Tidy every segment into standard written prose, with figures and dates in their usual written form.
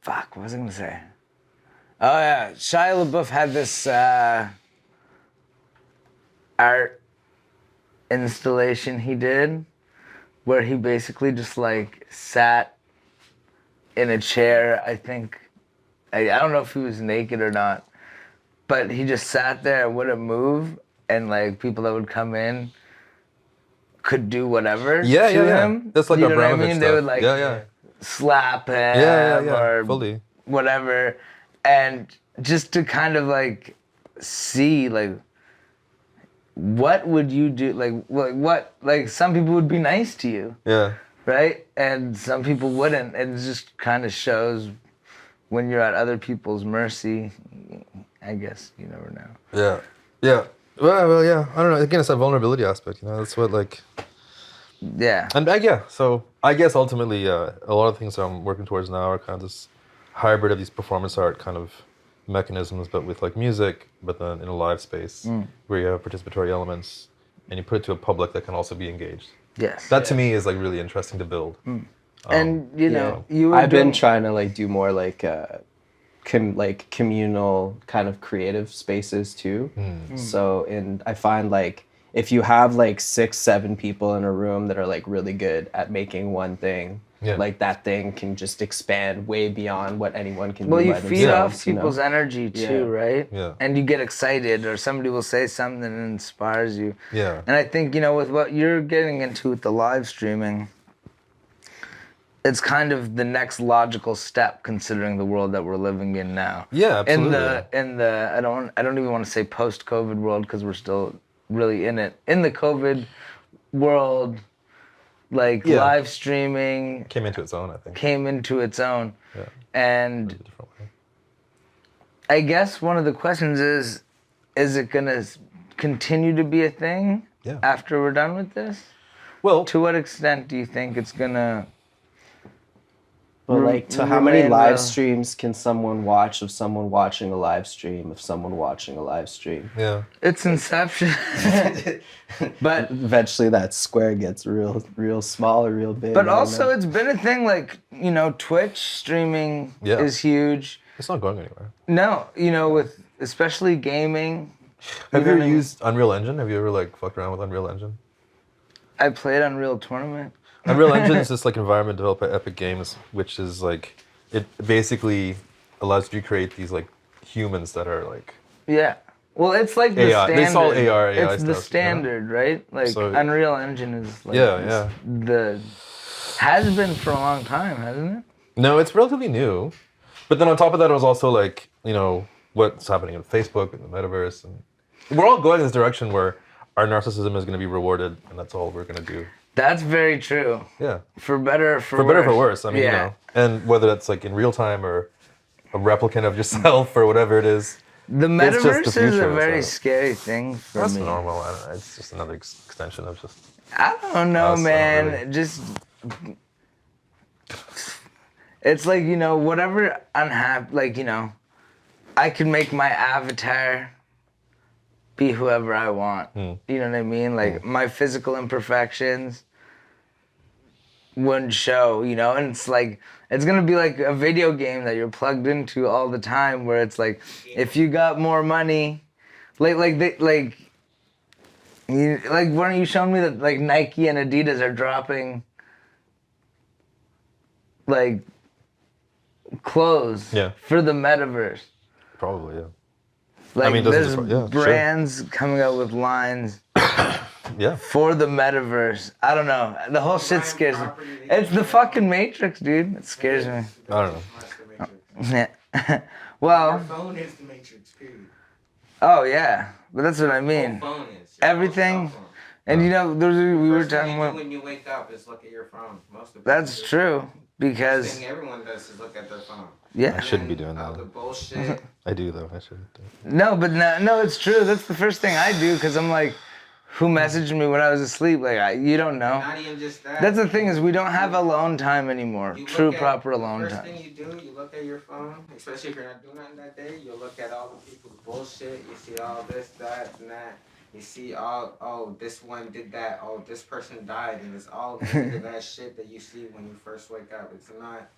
Fuck, what was I gonna say? Oh yeah, Shia LaBeouf had this art installation he did where he basically just like sat in a chair. I think I don't know if he was naked or not, but he just sat there and wouldn't move, and like people that would come in could do whatever to him. That's like you know what I Abramovich mean? stuff. They would like Yeah. slap him Yeah. or Fully. whatever, and just to kind of like see like what would you do, like what, like some people would be nice to you, Yeah. right, and some people wouldn't. It just kind of shows when you're at other people's mercy. I guess you never know. Yeah. Well, yeah. I don't know. Again, it's that vulnerability aspect. That's what like. Yeah. And so I guess ultimately, a lot of things I'm working towards now are kind of this hybrid of these performance art kind of mechanisms, but with like music, but then in a live space where you have participatory elements and you put it to a public that can also be engaged. Yes. That to me is like really interesting to build. And you know, I've been trying to like do more like communal kind of creative spaces too. So, and I find like if you have like 6-7 people in a room that are like really good at making one thing, like that thing can just expand way beyond what anyone can do. Well, you by feed themselves, off people's energy too, right? Yeah. And you get excited, or somebody will say something that inspires you. Yeah. And I think, with what you're getting into with the live streaming, it's kind of the next logical step considering the world that we're living in now. Yeah, absolutely. In the I don't even want to say post-COVID world because we're still really in it. In the COVID world, like live streaming came into its own, I think. Yeah. And I guess one of the questions is it gonna continue to be a thing after we're done with this? Well, to what extent do you think it's gonna? Well, like, to how many live streams can someone watch of someone watching a live stream of someone watching a live stream? Yeah. It's Inception. But eventually that square gets real small or real big. But also it's been a thing, like, Twitch streaming is huge. It's not going anywhere. No, with especially gaming. Have you ever used Unreal Engine? Have you ever, like, fucked around with Unreal Engine? I played Unreal Tournament. Unreal Engine is this like environment developed by Epic Games, which is like, it basically allows you to create these like humans that are like... Yeah. Well, it's like the AI. standard. It's all AI It's stuff, the standard, right? Like, so, Unreal Engine is like has been for a long time, hasn't it? No, it's relatively new. But then on top of that, it was also like, what's happening in Facebook and the Metaverse. And we're all going in this direction where our narcissism is going to be rewarded, and that's all we're going to do. That's very true. Yeah. For better or for worse. For better or for worse. I mean, and whether that's like in real time or a replicant of yourself or whatever it is. The Metaverse is a very scary thing for me. That's normal. It's just another extension of just... I don't know, man. Really. Just... It's like, whatever unhappy... Like, I can make my avatar be whoever I want. You know what I mean? Like, my physical imperfections wouldn't show, and it's like, it's gonna be like a video game that you're plugged into all the time, where it's like, if you got more money, like weren't you showing me that like Nike and Adidas are dropping like clothes for the Metaverse? Probably, yeah. Like, there's brands coming out with lines for the Metaverse. I don't know. The whole shit scares me. It's the fucking Matrix, dude. It scares me. I don't know. Well... Your phone is the Matrix, period. Oh, yeah. But that's what I mean. Your phone is. Everything. And we were talking about... when you wake up is look at your phone. Most of that's true. Because... The thing everyone does is look at their phone. Yeah. I shouldn't be doing that. The bullshit. I do, though. I shouldn't do it. No, but no, it's true. That's the first thing I do, because I'm like, who messaged me when I was asleep? Like, you don't know. Not even just that. That's the thing, is we don't have alone time anymore. True, proper alone time. The first thing you do, you look at your phone, especially if you're not doing nothing that day, you look at all the people's bullshit, you see all this, that, and that. You see all, this one did that, this person died, and it's all that shit that you see when you first wake up. It's not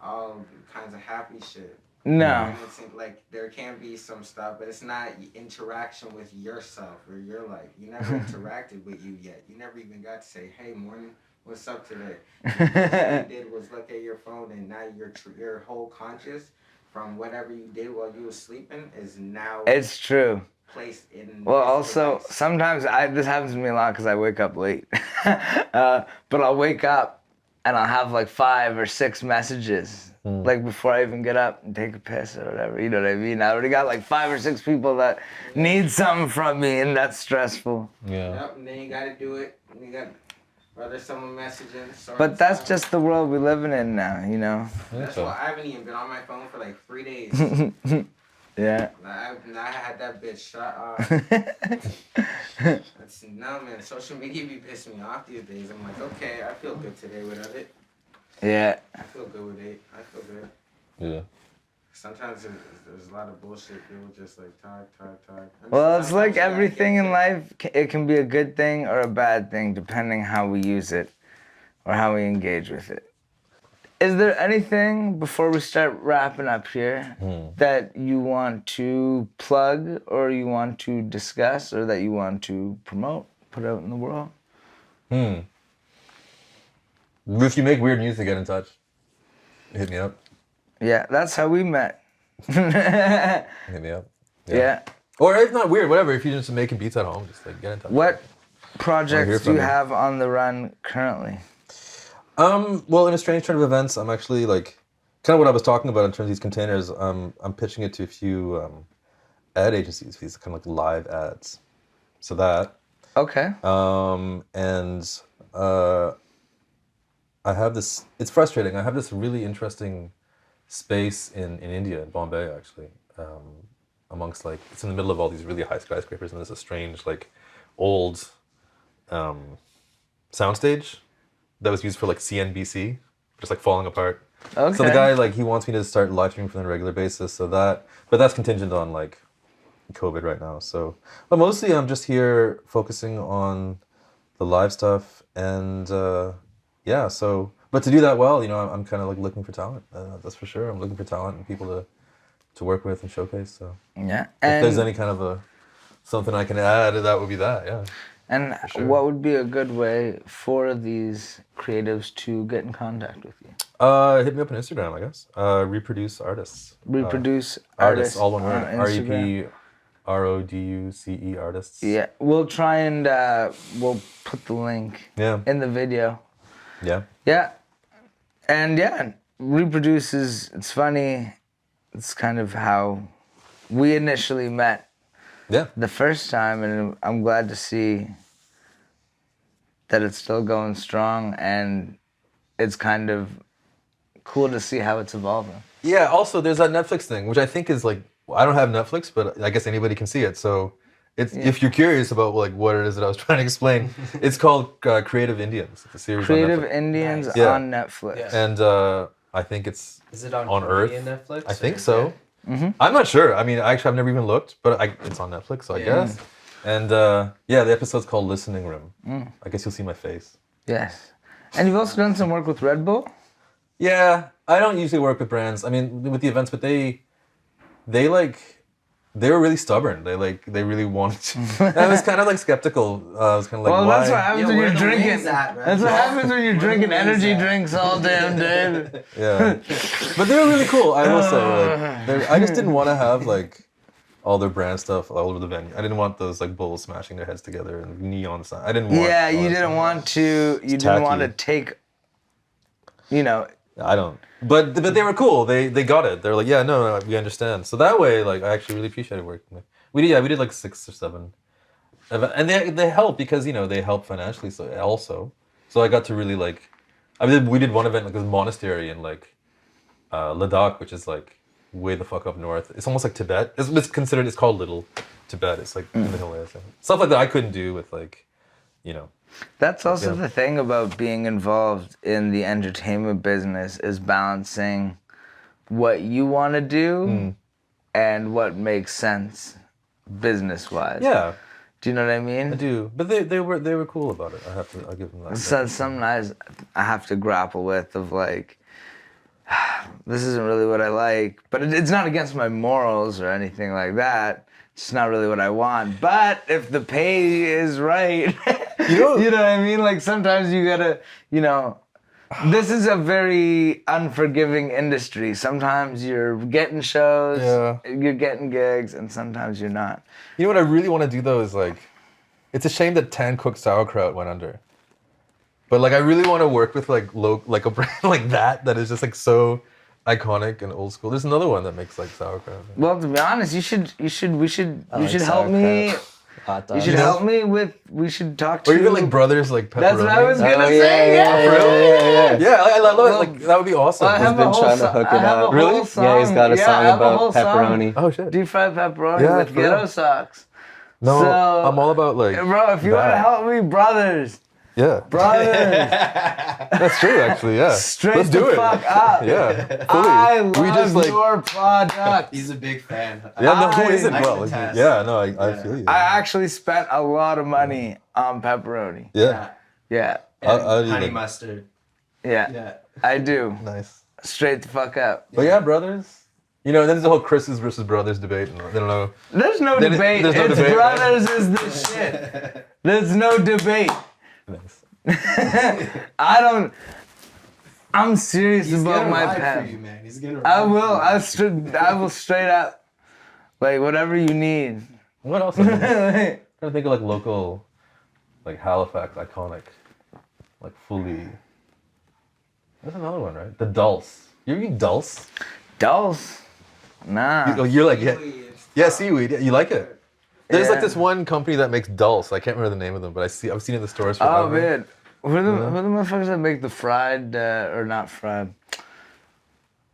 all kinds of happy shit. No. And it's like there can be some stuff, but it's not interaction with yourself or your life. You never interacted with you yet. You never even got to say, "Hey, morning, what's up today?" All you did was look at your phone, and now your whole conscious from whatever you did while you were sleeping is now It's true. placed in. Well, this also device. sometimes this happens to me a lot because I wake up late. But I'll wake up and I'll have like 5 or 6 messages like before I even get up and take a piss or whatever. You know what I mean? I already got like 5 or 6 people that need something from me, and that's stressful. Yeah. Yep, and then you gotta do it. And you got whether someone messaging. But that's just the world we're living in now, you know. That's why I haven't even been on my phone for like 3 days. Yeah. I had that bitch shut off. That's no man. Social media be pissing me off these days. I'm like, okay, I feel good today without it. Yeah. I feel good with it. I feel good. Yeah. Sometimes there's a lot of bullshit. People just like talk. Well, it's like everything in life. It can be a good thing or a bad thing depending how we use it or how we engage with it. Is there anything before we start wrapping up here that you want to plug or you want to discuss or that you want to promote, put out in the world? If you make weird music, get in touch. Hit me up. Yeah, that's how we met. Hit me up. Yeah. Or if not weird, whatever. If you're just making beats at home, just like get in touch. What projects do you from you. have on the run currently? Well, in a strange turn of events, I'm actually like, kind of what I was talking about in terms of these containers. I'm pitching it to a few ad agencies, these kind of like live ads. So that. Okay. And I have this. It's frustrating. I have this really interesting space in India, in Bombay, actually. Amongst like, it's in the middle of all these really high skyscrapers, and there's a strange like old soundstage that was used for like CNBC, just like falling apart. Okay. So the guy like he wants me to start live streaming for them on a regular basis. So that, but that's contingent on like COVID right now. So, but mostly I'm just here focusing on the live stuff and yeah. So, but to do that well, you know, I'm kind of like looking for talent. That's for sure. I'm looking for talent and people to work with and showcase. So Yeah. if And there's any kind of something I can add, that would be that. Yeah. And sure. what would be a good way for these creatives to get in contact with you? Hit me up on Instagram, I guess. Reproduce artists. Reproduce Artists, artists all one on word. Instagram. REPRODUCE artists. Yeah, we'll try and we'll put the link in the video. Yeah. Yeah, and yeah, Reproduce is, it's funny. It's kind of how we initially met. Yeah. The first time, and I'm glad to see that it's still going strong, and it's kind of cool to see how it's evolving. Yeah, also there's that Netflix thing, which I think is like, I don't have Netflix, but I guess anybody can see it. So it's if you're curious about like what it is that I was trying to explain, it's called Creative Indians. It's a series Creative on Netflix. Indians Yeah. on Netflix. Yeah. And I think it's Is it on Earth. Korean Netflix? I think or- so. I'm not sure. I mean, actually, I've never even looked, but it's on Netflix, so I guess. And yeah, the episode's called Listening Room. I guess you'll see my face. Yes. And you've also done some work with Red Bull? Yeah, I don't usually work with brands. I mean, with the events, but they were really stubborn. They really wanted to. I was kind of like skeptical. I was kind of like, Well, why? that's what happens when where you're the drinking. wings at, man? That's what happens when you're drinking the wings energy at? drinks all damn day. Yeah, but they were really cool. I will say, like, I just didn't want to have like all their brand stuff all over the venue. I didn't want those like bulls smashing their heads together and neon sign. I didn't want. Yeah, all you that didn't stuff. want to. You didn't want to tacky. take. You know. I don't. But they were cool. They got it. They're like, yeah, no, we understand. So that way, like, I actually really appreciated working with. We did like 6 or 7, and they help because they help financially. So also, so I got to really like, we did one event like this monastery in like, Ladakh, which is like way the fuck up north. It's almost like Tibet. It's considered. It's called Little Tibet. It's like in the Himalayas. Stuff like that I couldn't do with like, That's also the thing about being involved in the entertainment business is balancing what you want to do and what makes sense business-wise. Yeah. Do you know what I mean? I do, but they were cool about it. I'll give them that. So some nights I have to grapple with of like, this isn't really what I like. But it's not against my morals or anything like that. It's not really what I want. But if the pay is right, you know what I mean? Like sometimes you gotta, this is a very unforgiving industry. Sometimes you're getting shows, you're getting gigs, and sometimes you're not. You know what I really want to do though is like, it's a shame that Tan Cooked Sauerkraut went under. But like, I really want to work with like a brand like that is just like so iconic and old school. There's another one that makes like sauerkraut. Well, to be honest, we should like help me. Hot You should help me with. We should talk to. Or even like brothers like pepperoni. That's what I was gonna say. Yeah, I love it. Like that would be awesome. I He's have been a whole trying to hook it up. Really? Yeah, he's got a song I have a about whole song. pepperoni. Oh shit. Deep fried pepperoni Yeah, with for real. ghetto socks. No, So, I'm all about like. Bro, if you want to that. help me, brothers, Yeah. That's true, actually. Yeah. straight Let's the do it. fuck up. Yeah. Fully. I love like. your product. He's a big fan. Yeah, no, who isn't? I Well, can like, attest. yeah, no, I feel you. I actually spent a lot of money on pepperoni. Yeah. Yeah, And I honey even- mustard. yeah, Yeah. I do. Nice. Straight the fuck up. But yeah, brothers. You know, then there's the whole Chris's versus brothers debate. And I don't know. There's no Then debate. there's no It's debate. brothers is the shit. There's no debate. Nice. I'm serious He's about gonna my ride pep. for you, man. He's gonna. I ride will. for you. I will straight up. Like whatever you need. What else? I'm trying to think of like local, like Halifax iconic, like fully. There's another one, right? The Dulce. You ever eat Dulce? Dulce? Nah. You're like, yeah, Seaweed and stuff. yeah, seaweed. Yeah, you like it? There's like Yeah. this one company that makes Dulce. I can't remember the name of them, but I've seen it in the stores forever. Oh man. Who are the motherfuckers that make the fried or not fried?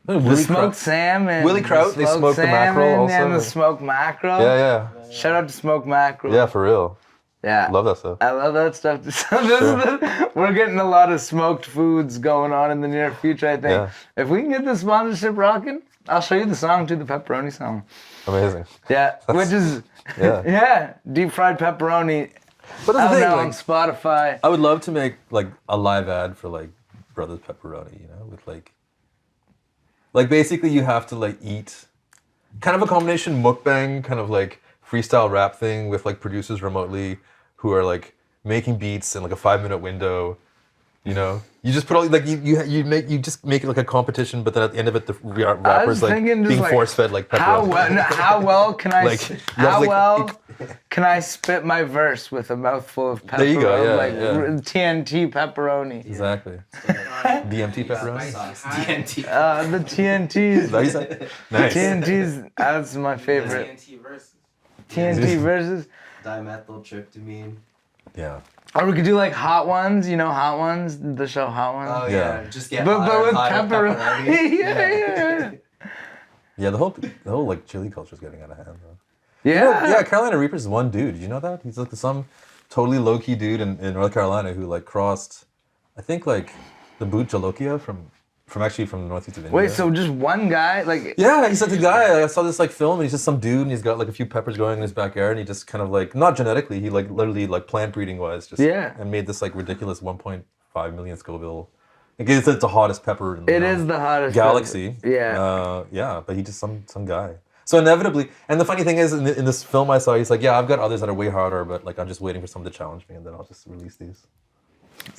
The Willie smoked salmon. Willie Kraut, they smoked smoke the mackerel salmon also. and the smoked mackerel. Yeah, Shout out to smoked mackerel. yeah, for real. Yeah. Love that stuff. I love that stuff. We're getting a lot of smoked foods going on in the near future, I think. Yeah. If we can get the sponsorship rocking, I'll show you the song too, the pepperoni song. Amazing. Yeah, which is, Yeah. yeah, deep fried pepperoni. But that's Out the thing, now like, on Spotify. I would love to make like a live ad for like Brothers Pepperoni, you know, with like basically you have to like eat kind of a combination mukbang, kind of like freestyle rap thing with like producers remotely who are like making beats in like a 5-minute window. You know, you just put all like you just make it like a competition, but then at the end of it, the rappers like thinking just, being like, force fed like How pepperoni. well can I Like, you have, like, can I spit my verse with a mouthful of pepperoni? There you go, yeah, like yeah. TNT pepperoni. Exactly. DMT pepperoni. DNT. The TNTs. That you said? Nice. TNTs. That's my favorite. TNT versus TNT versus. dimethyltryptamine. Yeah. Or we could do like Hot Ones. You know Hot Ones, the show Hot Ones. Oh Yeah. yeah, just get but hotter, with hotter pepperoni. yeah. Yeah, the whole like chili culture is getting out of hand though. Yeah. Yeah, Carolina Reaper's one dude. Did you know that? He's like some totally low key dude in North Carolina who like crossed, I think like the boot Jalokia from the northeast of India. Wait, so just one guy? Like, Yeah, he's like a guy. I saw this like film, and he's just some dude, and he's got like a few peppers growing in his backyard, and he just kind of like not genetically, he like literally like plant breeding wise, just Yeah. and made this like ridiculous 1.5 million Scoville. I guess it's the hottest pepper in the it is the hottest galaxy. pepper. Yeah. Yeah, but he just some guy. So inevitably, and the funny thing is, in this film I saw, he's like, yeah, I've got others that are way harder, but like I'm just waiting for someone to challenge me, and then I'll just release these.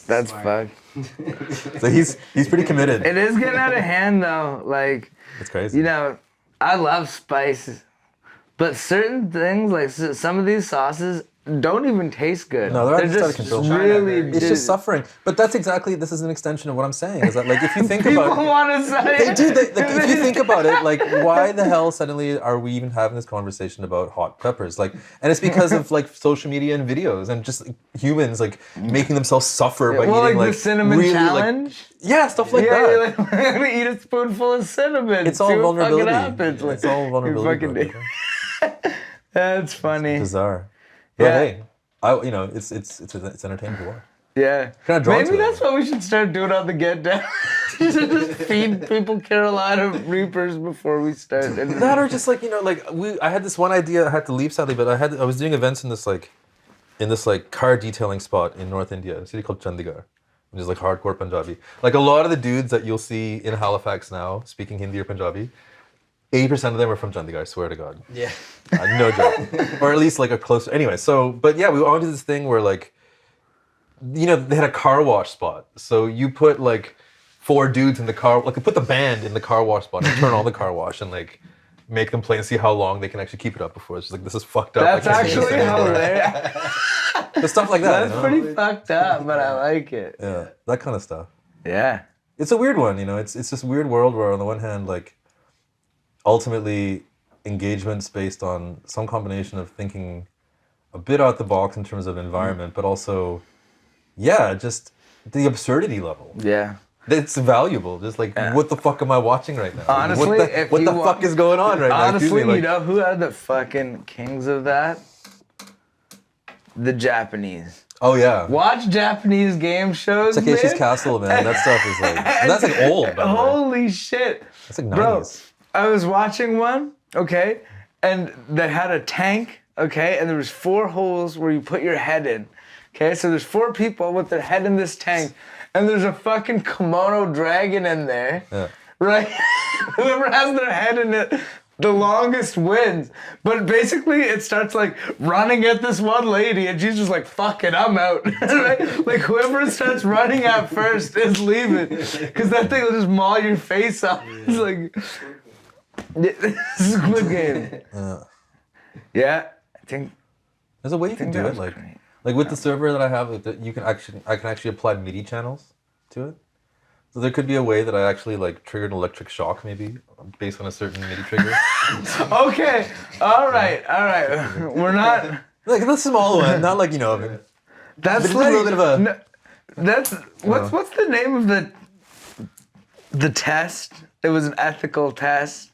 That's Smart. fucked. So he's pretty committed. It is getting out of hand though. Like, It's crazy. you know, I love spices, but certain things like some of these sauces don't even taste good. No, they're just out of control. really. It's just suffering. But that's exactly, this is an extension of what I'm saying. Is that like if you think People about want to say they do. Like, if you think about it, like why the hell suddenly are we even having this conversation about hot peppers? Like, and it's because of like social media and videos and just like, humans like making themselves suffer by well, eating like like the cinnamon really, challenge. Yeah, stuff like yeah, that. you're like, I'm gonna eat a spoonful of cinnamon. It's all See what vulnerability. fucking happens. Like, It's all you vulnerability. fucking bro, do. That's funny. Bizarre. But Yeah. hey, it's entertaining to watch. Yeah. Kinda drawn Maybe to it. that's what we should start doing on the Get Down. Just feed people Carolina Reapers before we start. That or just like I had this one idea. I had to leave sadly, but I was doing events in this car detailing spot in North India, a city called Chandigarh, which is like hardcore Punjabi. Like a lot of the dudes that you'll see in Halifax now speaking Hindi or Punjabi, 80% of them are from Chandigarh, I swear to God. Yeah. No joke. Or at least like a close. Anyway, so, but yeah, we went on to this thing where like, you know, they had a car wash spot. So you put like 4 dudes in the car, like you put the band in the car wash spot and turn on the car wash and like make them play and see how long they can actually keep it up before. It's just like, this is fucked up. That's I can't do this actually anymore. hilarious. But stuff like that. That's you know? pretty fucked up, but I like it. Yeah, that kind of stuff. Yeah. It's a weird one, you know. It's this weird world where on the one hand, like, ultimately engagement's based on some combination of thinking a bit out the box in terms of environment, but also, yeah, just the absurdity level. Yeah. It's valuable. Just like, what the fuck am I watching right now? Honestly, what the fuck is going on right now? Honestly, Excuse me, like, you know who are the fucking kings of that? The Japanese. oh yeah. Watch Japanese game shows, Takeshi's man. Castle, man. That stuff is like, that's like old, by the way. Holy shit. That's like 90s. Bro, I was watching one, okay, and they had a tank, okay, and there was 4 holes where you put your head in. Okay, so there's 4 people with their head in this tank, and there's a fucking kimono dragon in there, Yeah. right? Whoever has their head in it the longest wins. But basically, it starts like running at this one lady, and she's just like, "Fuck it, I'm out." Right? Like whoever starts running at first is leaving, because that thing will just maul your face off. It's like, this is Squid Game. Yeah, I think. There's a way you can think do that it, was like, great. like with the server that I have, like, I can actually apply MIDI channels to it. So there could be a way that I actually like triggered an electric shock, maybe based on a certain MIDI trigger. Okay, all right. We're not. Like the small one, not like, you know. That's But like it's a little bit of a. no, that's what's the name of the test? It was an ethical test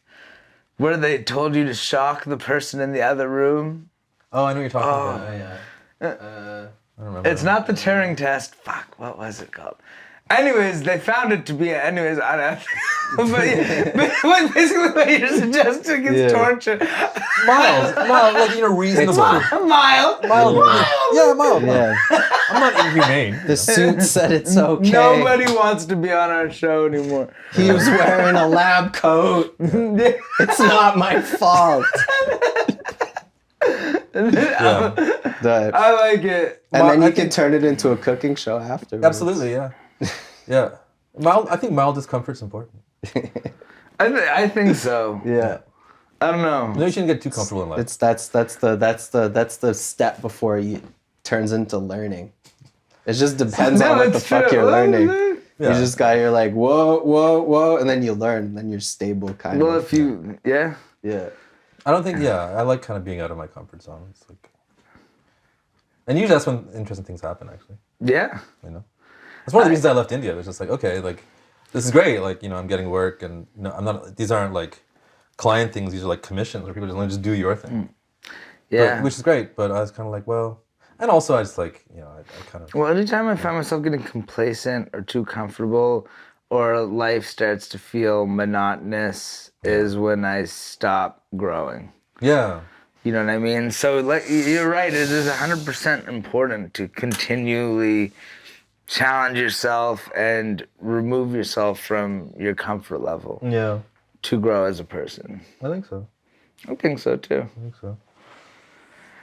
where they told you to shock the person in the other room. Oh, I know what you're talking about. yeah. I don't remember. It's not the Turing test. Fuck, what was it called? Anyways, they found it to be unethical. but basically what you're suggesting is torture. mild, like, you know, reasonable. Mild. Yeah, mild. Yeah. I'm not inhumane. The suit said it's okay. Nobody wants to be on our show anymore. He was wearing a lab coat. It's not my fault. Yeah. I like it. And then I you can think- turn it into a cooking show afterwards. Absolutely, yeah. Yeah. I think mild discomfort's important. I think so. Yeah. I don't know. No, you shouldn't get too comfortable in life. That's the step before it turns into learning. It just depends on what the it's fuck true. you're learning. Yeah. You just got you're like whoa, and then you learn, and then you're stable kind Well, of. if you, yeah. Yeah. I don't think, I like kind of being out of my comfort zone. It's like, and usually that's when interesting things happen, actually, Yeah. you know? That's one of the reasons I left India. It was just like, okay, like, this is great. Like, you know, I'm getting work and, you know, I'm not, these aren't like client things. These are like commissions where people just let me just do your thing. Yeah. But, which is great. But I was kind of like, well, and also I just like, you know, I kind of. Well, anytime I find myself getting complacent or too comfortable or life starts to feel monotonous is when I stop growing. Yeah. You know what I mean? So like, you're right. It is 100% important to continually challenge yourself and remove yourself from your comfort level Yeah. to grow as a person. I think so. I think so too. I think so.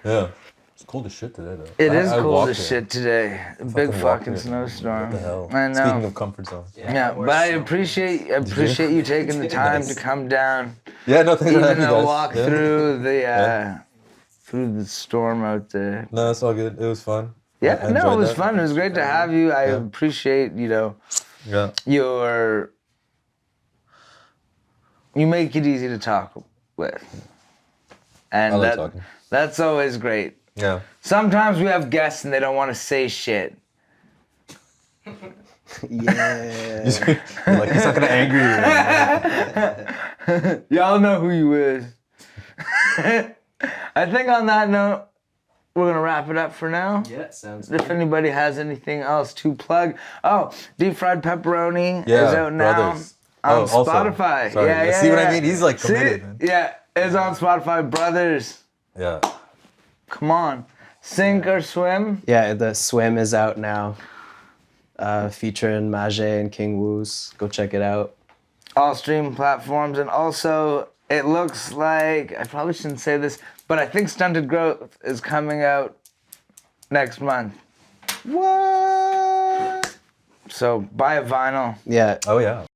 Yeah. It's cold as shit today, though. It is I cold walked as here. shit today. A big walked fucking here. snowstorm. What the hell? I know. Speaking of comfort zones. Yeah, but I appreciate you taking the time to come down, Yeah, no, thanks for even having me, though guys. walk Yeah. through the storm out there. No, it's all good. It was fun. Yeah, I no, enjoyed it was that. fun. It was great to have you. I appreciate, Yeah. you make it easy to talk with, and I like talking. that's always great. Yeah. Sometimes we have guests and they don't want to say shit. Yeah. You're like, he's not gonna anger you. Y'all know who you is. I think on that note, we're gonna wrap it up for now. Yeah, sounds If anybody has anything else to plug, deep fried pepperoni Yeah, is out now Brothers. on Also. Spotify. Sorry. Yeah, See what I mean? He's like committed, See? man. Yeah, it's on Spotify. Brothers, Yeah. come on, sink or swim. Yeah, the swim is out now. featuring Mage and King Woos. Go check it out. All stream platforms, and also it looks like, I probably shouldn't say this, but I think Stunted Growth is coming out next month. What? So buy a vinyl. Yeah. Oh yeah.